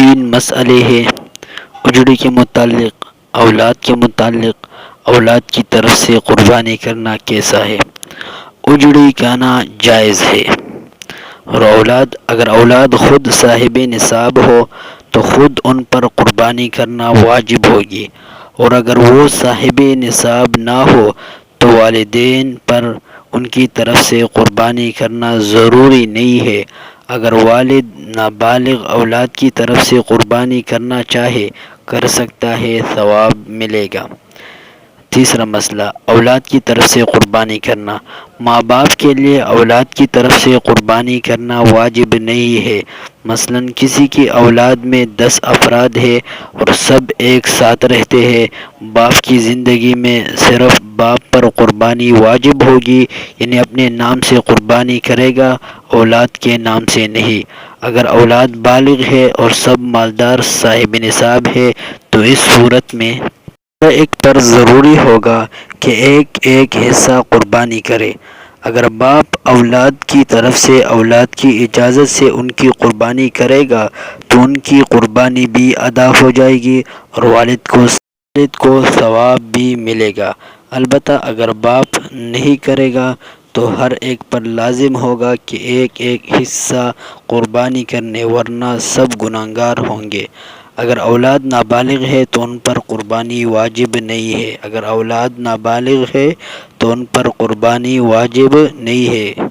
تین مسئلے ہیں اجڑی کے متعلق، اولاد کے متعلق۔ اولاد کی طرف سے قربانی کرنا کیسا ہے؟ اجڑی کہنا جائز ہے، اور اگر اولاد خود صاحب نصاب ہو تو خود ان پر قربانی کرنا واجب ہوگی، اور اگر وہ صاحب نصاب نہ ہو تو والدین پر ان کی طرف سے قربانی کرنا ضروری نہیں ہے۔ اگر والد نابالغ اولاد کی طرف سے قربانی کرنا چاہے کر سکتا ہے، ثواب ملے گا۔ تیسرا مسئلہ، اولاد کی طرف سے قربانی کرنا۔ ماں باپ کے لیے اولاد کی طرف سے قربانی کرنا واجب نہیں ہے۔ مثلاً کسی کی اولاد میں 10 افراد ہیں اور سب ایک ساتھ رہتے ہیں، باپ کی زندگی میں صرف باپ پر قربانی واجب ہوگی، یعنی اپنے نام سے قربانی کرے گا، اولاد کے نام سے نہیں۔ اگر اولاد بالغ ہے اور سب مالدار صاحب نصاب ہے تو اس صورت میں ہر ایک پر ضروری ہوگا کہ ایک ایک حصہ قربانی کرے۔ اگر باپ اولاد کی طرف سے اولاد کی اجازت سے ان کی قربانی کرے گا تو ان کی قربانی بھی ادا ہو جائے گی اور والد کو ثواب بھی ملے گا۔ البتہ اگر باپ نہیں کرے گا تو ہر ایک پر لازم ہوگا کہ ایک ایک حصہ قربانی کرنے، ورنہ سب گنہگار ہوں گے۔ اگر اولاد نابالغ ہے تو ان پر قربانی واجب نہیں ہے۔ اگر اولاد نابالغ ہے تو ان پر قربانی واجب نہیں ہے۔